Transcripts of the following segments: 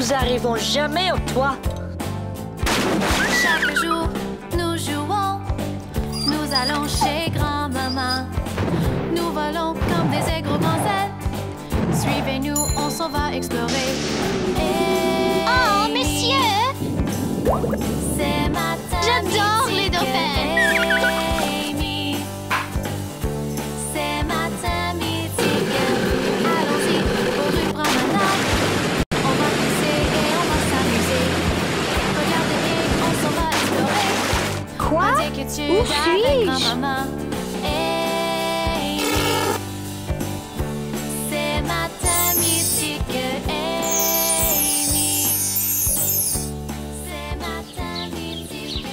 Nous arrivons jamais au toit. Chaque jour, nous jouons. Nous allons chez grand-maman. Nous volons comme des aigres grands ailes. Suivez-nous, on s'en va explorer. Et Oh, monsieur! c'est matin. J'adore les dauphins! Amy. C'est matin mythique. Allons-y, au rue promenade. On va glisser et on va s'amuser. Regardez bien, on s'en va explorer. Quoi? Où Où suis-je? C'est matin mythique, Amy. C'est matin mythique.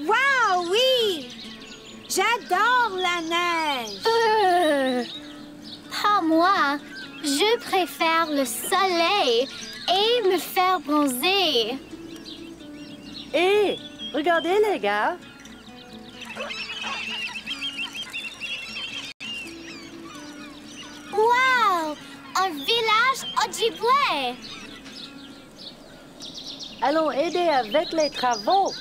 Wow, oui! J'adore la neige! Pas moi. Je préfère le soleil et me faire bronzer. Hé, regardez les gars. Wow! Un village Ojibwe! Allons aider avec les travaux.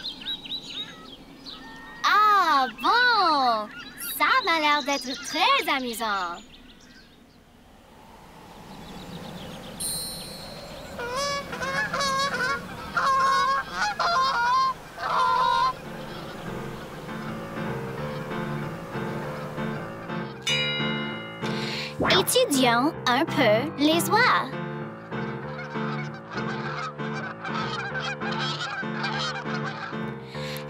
Ah bon! Ça m'a l'air d'être très amusant. Étudions un peu les oies.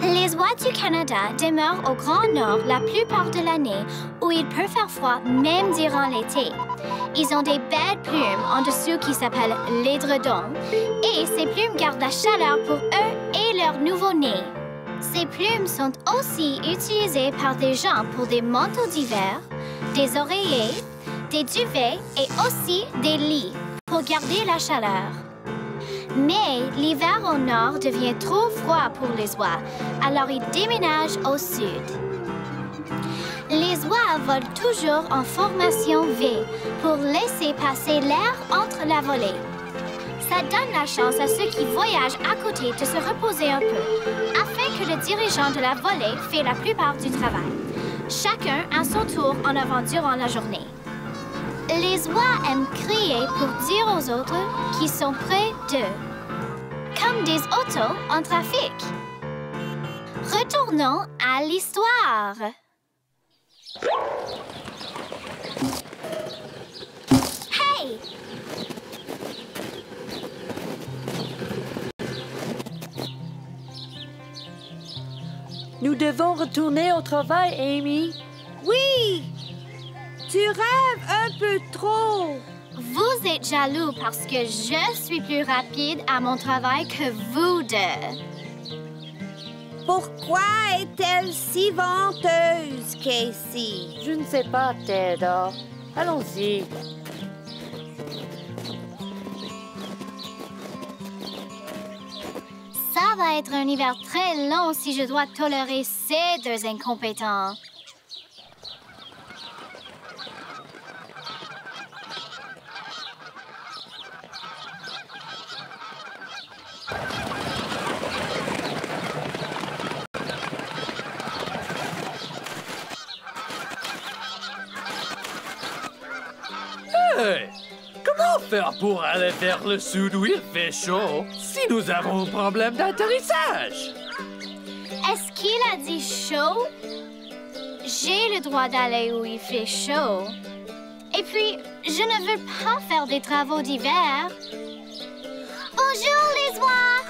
Les oies du Canada demeurent au Grand Nord la plupart de l'année, où il peut faire froid même durant l'été. Ils ont des belles plumes en dessous qui s'appellent l'édredon, et ces plumes gardent la chaleur pour eux et leurs nouveau-nés. Ces plumes sont aussi utilisées par des gens pour des manteaux d'hiver, des oreillers, des duvets et aussi des lits pour garder la chaleur. Mais l'hiver au nord devient trop froid pour les oies, alors ils déménagent au sud. Les oies volent toujours en formation V pour laisser passer l'air entre la volée. Ça donne la chance à ceux qui voyagent à côté de se reposer un peu, afin que le dirigeant de la volée fait la plupart du travail. Chacun à son tour en avant durant la journée. Les oies aiment crier pour dire aux autres qui sont près d'eux, comme des autos en trafic. Retournons à l'histoire. Hey! Nous devons retourner au travail, Amy. Oui! Tu rêves un peu trop! Vous êtes jaloux parce que je suis plus rapide à mon travail que vous deux. Pourquoi est-elle si venteuse, Casey? Je ne sais pas, Theodore. Allons-y. Ça va être un hiver très long si je dois tolérer ces deux incompétents. Hey! Comment faire pour aller vers le sud où il fait chaud si nous avons un problème d'atterrissage? Est-ce qu'il a dit chaud? J'ai le droit d'aller où il fait chaud. Et puis, je ne veux pas faire des travaux d'hiver. Bonjour les oies!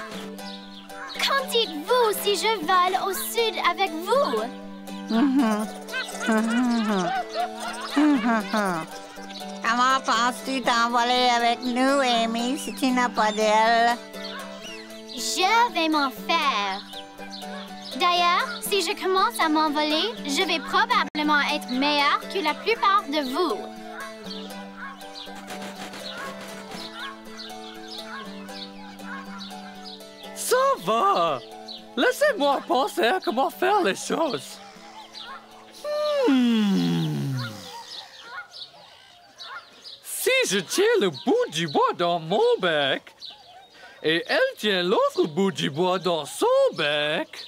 Qu'en dites-vous si je vole au sud avec vous? Comment penses-tu t'envoler avec nous, Amy, si tu n'as pas d'aile? Je vais m'en faire. D'ailleurs, si je commence à m'envoler, je vais probablement être meilleure que la plupart de vous. Ça va! Laissez-moi penser à comment faire les choses. Si je tiens le bout du bois dans mon bec, et elle tient l'autre bout du bois dans son bec...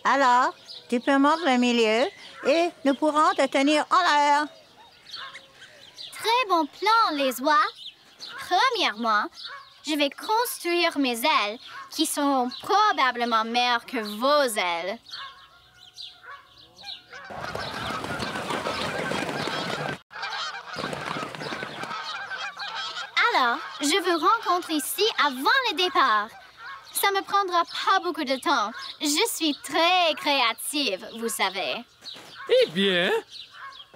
Alors, tu peux mordre le milieu et nous pourrons te tenir en l'air. Très bon plan, les oies. Premièrement, je vais construire mes ailes qui sont probablement meilleures que vos ailes. Alors, je vous rencontre ici avant le départ. Ça me prendra pas beaucoup de temps. Je suis très créative, vous savez. Eh bien,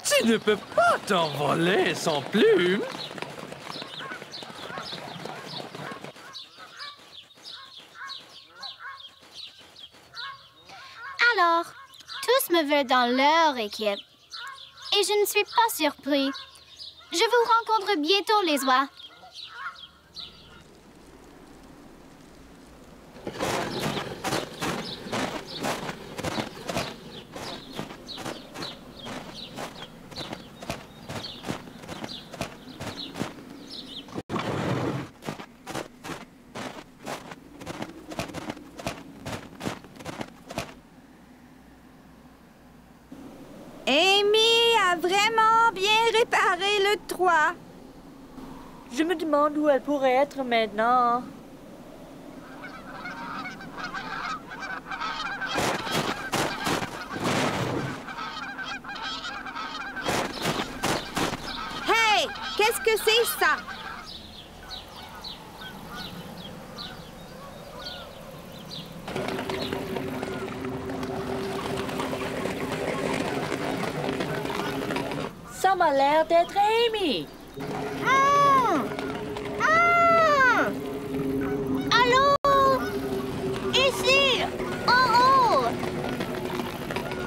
tu ne peux pas t'envoler sans plume. Alors, tous me veulent dans leur équipe. Et je ne suis pas surpris. Je vous rencontre bientôt, les oies. Amy a vraiment bien réparé le toit. Je me demande où elle pourrait être maintenant. Hey, qu'est-ce que c'est ça? Ça m'a l'air d'être Amy. Allô? Ici, en haut.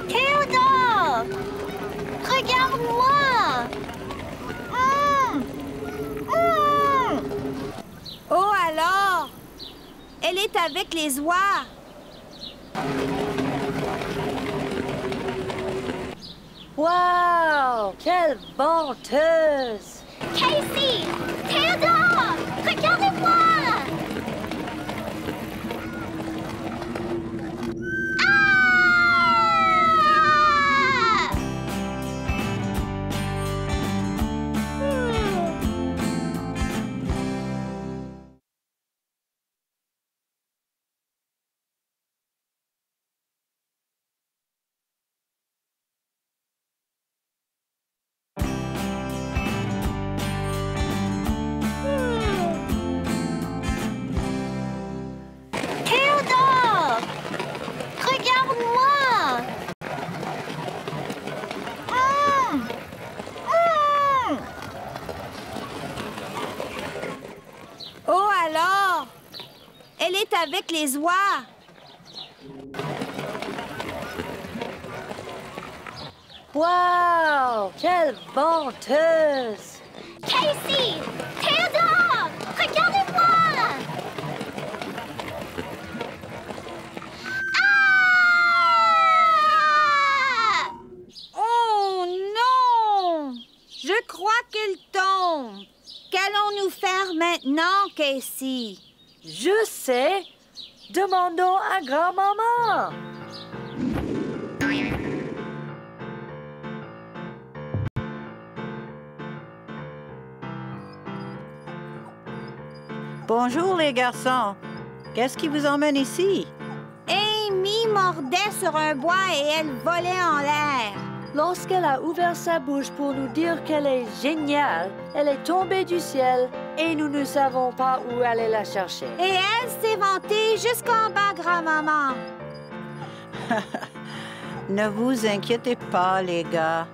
Théodore, regarde-moi. Oh alors? Elle est avec les oies. Wow! Quelle venteuse! Casey, Théodore, regardez-moi. Théodore, regarde-moi. Oh alors? Elle est avec les oies. Wow! Quelle venteuse! Casey, Théodore, regardez-moi. Oh non! Je crois qu'elle tombe. Qu'allons-nous faire maintenant, Casey? Je sais! Demandons à grand-maman! Bonjour les garçons. Qu'est-ce qui vous emmène ici? Amy mordait sur un bois et elle volait en l'air. Lorsqu'elle a ouvert sa bouche pour nous dire qu'elle est géniale, elle est tombée du ciel et nous ne savons pas où aller la chercher. Et elle s'est vantée jusqu'en bas, grand-maman. Ne vous inquiétez pas, les gars.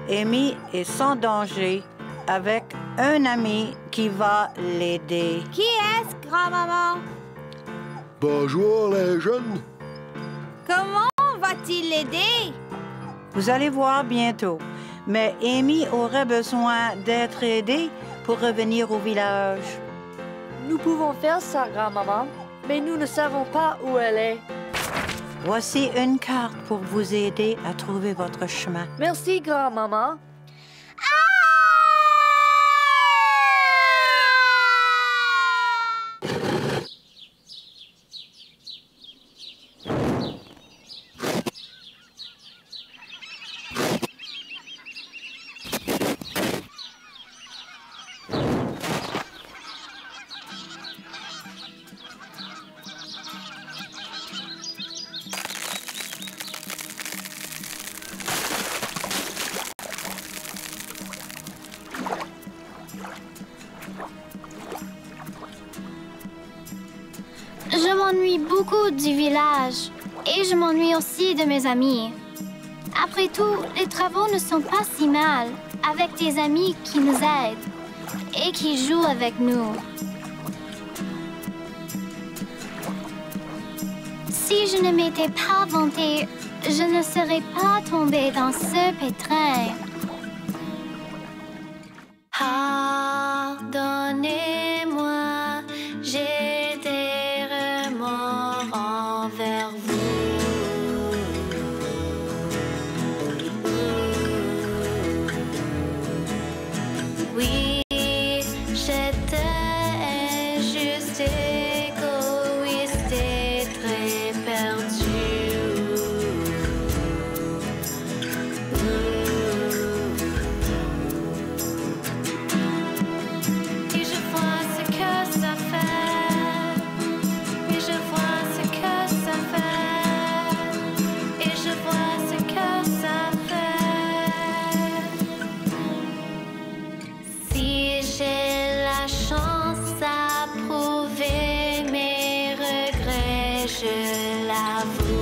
Amy est sans danger avec un ami qui va l'aider. Qui est-ce, grand-maman? Bonjour les jeunes. Comment va-t-il l'aider? Vous allez voir bientôt. Mais Amy aurait besoin d'être aidée pour revenir au village. Nous pouvons faire ça, grand-maman. mais nous ne savons pas où elle est. Voici une carte pour vous aider à trouver votre chemin. Merci, grand-maman. Je m'ennuie beaucoup du village et je m'ennuie aussi de mes amis. Après tout, les travaux ne sont pas si mal avec des amis qui nous aident et qui jouent avec nous. Si je ne m'étais pas vantée, je ne serais pas tombée dans ce pétrin. Pardonnez-moi, j'ai des remords envers vous. Oui, j'étais injuste, égoïste et très perdu. Et je vois ce que ça fait. Et je vois ce que ça fait. Et je vois ce que ça fait. Si j'ai la chance d'approuver mes regrets, je l'avoue.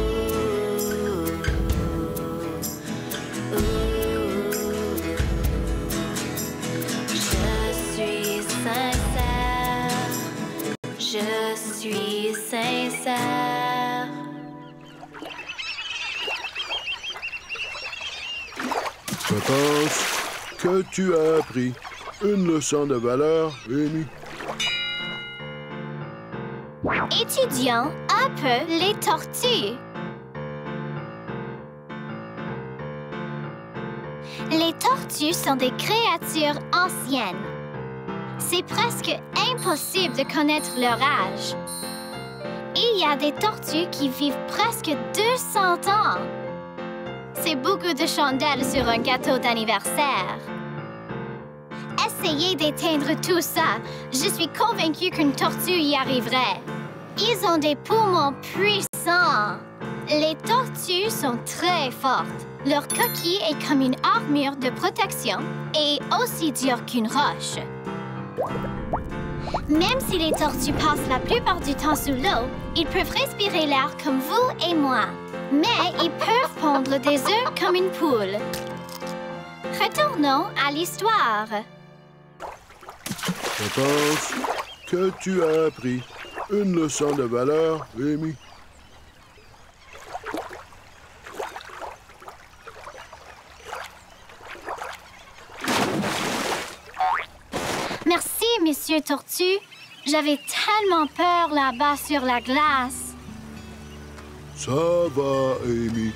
Je suis sincère. Je pense que tu as appris une leçon de valeur, Amy. Étudions un peu les tortues. Les tortues sont des créatures anciennes. C'est presque impossible de connaître leur âge. Il y a des tortues qui vivent presque 200 ans. C'est beaucoup de chandelles sur un gâteau d'anniversaire. Essayez d'éteindre tout ça. Je suis convaincue qu'une tortue y arriverait. Ils ont des poumons puissants. Les tortues sont très fortes. Leur coquille est comme une armure de protection et aussi dure qu'une roche. Même si les tortues passent la plupart du temps sous l'eau, ils peuvent respirer l'air comme vous et moi. Mais ils peuvent pondre des œufs comme une poule. Retournons à l'histoire. Je pense que tu as appris une leçon de valeur, Amy. Merci, Monsieur Tortue. J'avais tellement peur là-bas sur la glace. Ça va, Amy.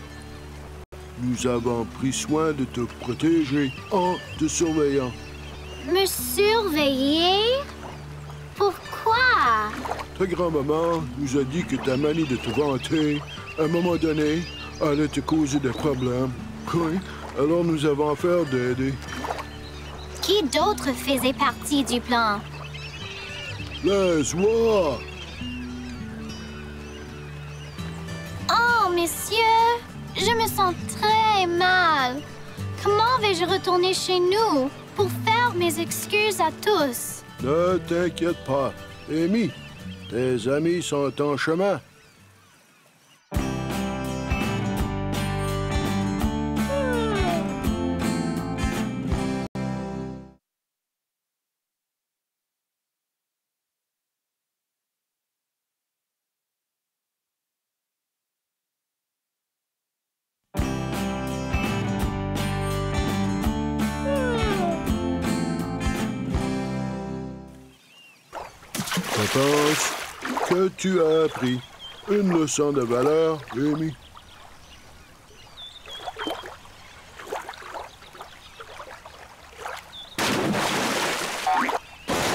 Nous avons pris soin de te protéger en te surveillant. Me surveiller? Pourquoi? Ta grand-maman nous a dit que ta manie de te vanter, à un moment donné, allait te causer des problèmes. Oui, alors nous avons affaire d'aider. Qui d'autre faisait partie du plan? Les oies! Oh, messieurs, je me sens très mal. Comment vais-je retourner chez nous pour faire mes excuses à tous? Ne t'inquiète pas. Amy, tes amis sont en chemin. Je pense que tu as appris une leçon de valeur, Amy.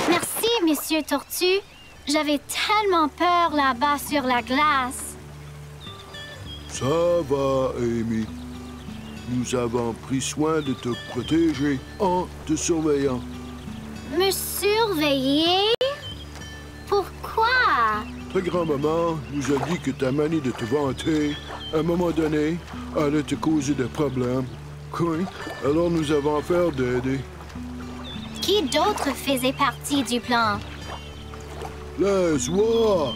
Merci, Monsieur Tortue. J'avais tellement peur là-bas sur la glace. Ça va, Amy. Nous avons pris soin de te protéger en te surveillant. Me surveiller? Pourquoi? Ta grand-maman nous a dit que ta manie de te vanter, à un moment donné, allait te causer des problèmes. Oui, alors nous avons affaire d'aider. Qui d'autre faisait partie du plan? Les oies!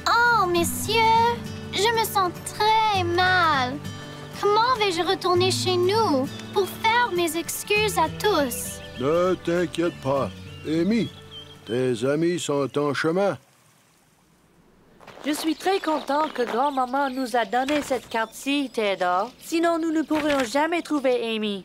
Oh, messieurs, je me sens très mal. Comment vais-je retourner chez nous pour faire mes excuses à tous? Ne t'inquiète pas. Amy, tes amis sont en chemin. Je suis très content que grand-maman nous a donné cette carte-ci, Théodore. Sinon, nous ne pourrions jamais trouver Amy.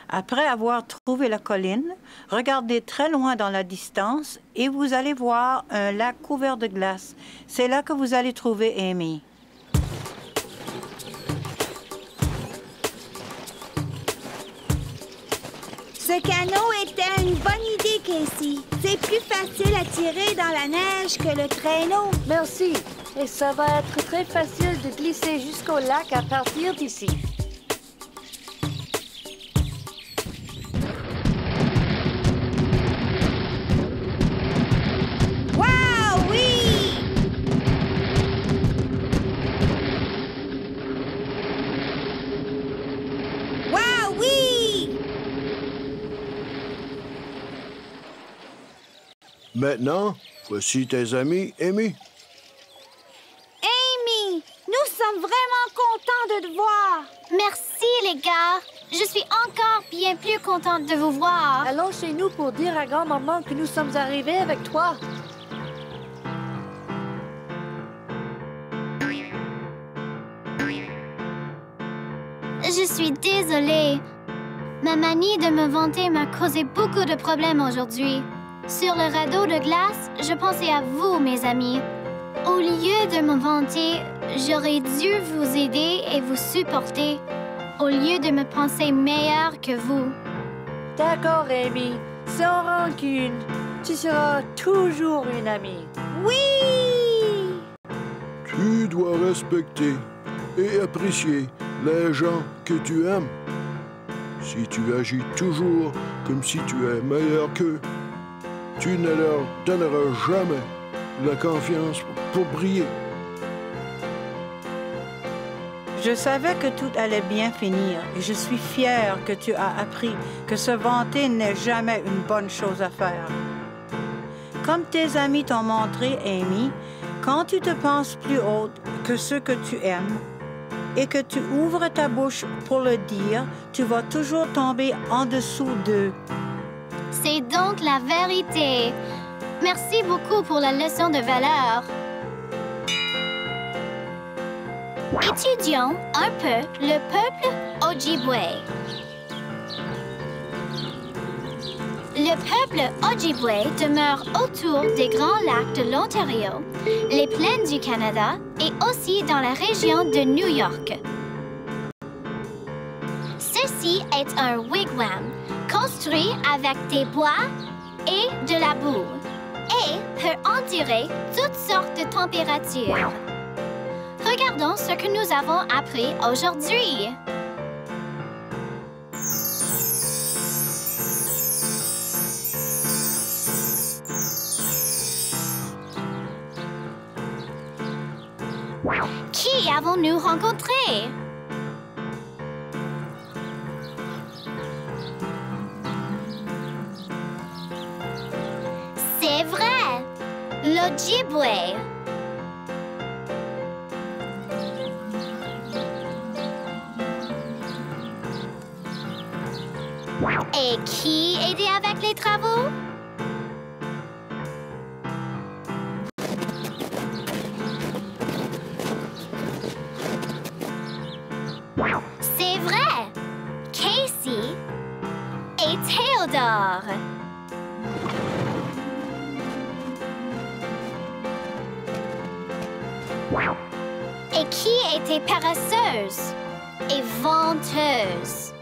Après avoir trouvé la colline, regardez très loin dans la distance et vous allez voir un lac couvert de glace. C'est là que vous allez trouver Amy. Ce canot était une bonne idée, Casey. C'est plus facile à tirer dans la neige que le traîneau. Merci. Et ça va être très facile de glisser jusqu'au lac à partir d'ici. Wow, oui! Wow, oui! Maintenant, voici tes amis, Amy. Amy, nous sommes vraiment contents de te voir. Merci, les gars. Je suis encore bien plus contente de vous voir. Allons chez nous pour dire à grand-maman que nous sommes arrivés avec toi. Je suis désolée. Ma manie de me vanter m'a causé beaucoup de problèmes aujourd'hui. Sur le radeau de glace, je pensais à vous, mes amis. Au lieu de me vanter, j'aurais dû vous aider et vous supporter, au lieu de me penser meilleure que vous. D'accord, Amy. Sans rancune. Tu seras toujours une amie. Oui! Tu dois respecter et apprécier les gens que tu aimes. Si tu agis toujours comme si tu es meilleur qu'eux, tu ne leur donneras jamais la confiance pour briller. Je savais que tout allait bien finir et je suis fière que tu as appris que se vanter n'est jamais une bonne chose à faire. Comme tes amis t'ont montré, Amy, quand tu te penses plus haute que ceux que tu aimes et que tu ouvres ta bouche pour le dire, tu vas toujours tomber en dessous d'eux. C'est donc la vérité. Merci beaucoup pour la leçon de valeur. Étudions un peu le peuple Ojibwe. Le peuple Ojibwe demeure autour des grands lacs de l'Ontario, les plaines du Canada et aussi dans la région de New York. Ceci est un wigwam construit avec des bois et de la boue et peut endurer toutes sortes de températures. Regardons ce que nous avons appris aujourd'hui. Qui avons-nous rencontré? C'est vrai! L'Ojibwe! Et qui aidait avec les travaux? C'est vrai! Casey! Et qui était paresseuse et venteuse?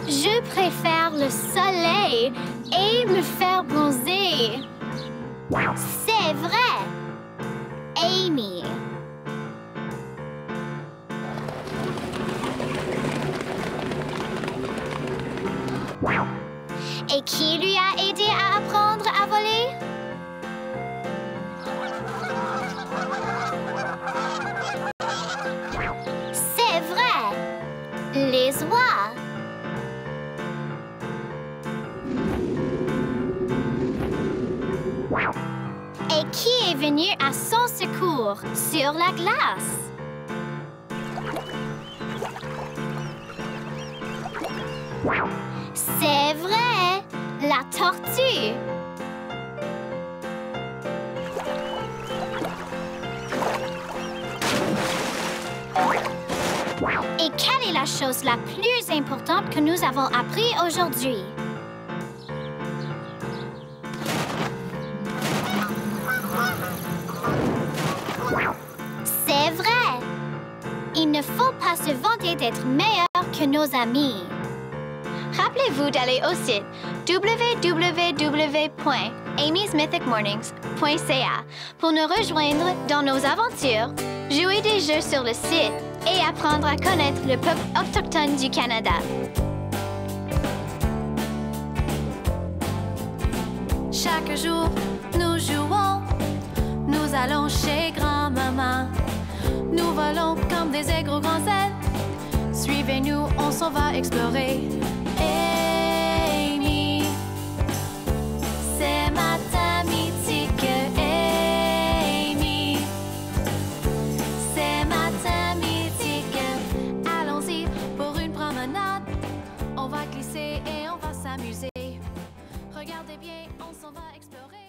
Je préfère le soleil et me faire bronzer. C'est vrai, Amy. Et qui lui a aidé à apprendre à voler? C'est vrai, les oies. Et qui est venu à son secours sur la glace? C'est vrai, la tortue. Et quelle est la chose la plus importante que nous avons appris aujourd'hui? C'est vrai! Il ne faut pas se vanter d'être meilleur que nos amis. Rappelez-vous d'aller au site www.amysmythicmornings.ca pour nous rejoindre dans nos aventures, jouer des jeux sur le site et apprendre à connaître le peuple autochtone du Canada. Chaque jour, nous jouons, nous allons chez grand-maman. Nous volons comme des aigres aux grands ailes. Suivez-nous, on s'en va explorer. Amy, c'est ma mythique. Amy, c'est ma mythique. Allons-y pour une promenade. On va glisser et on va s'amuser. Regardez bien, on s'en va explorer.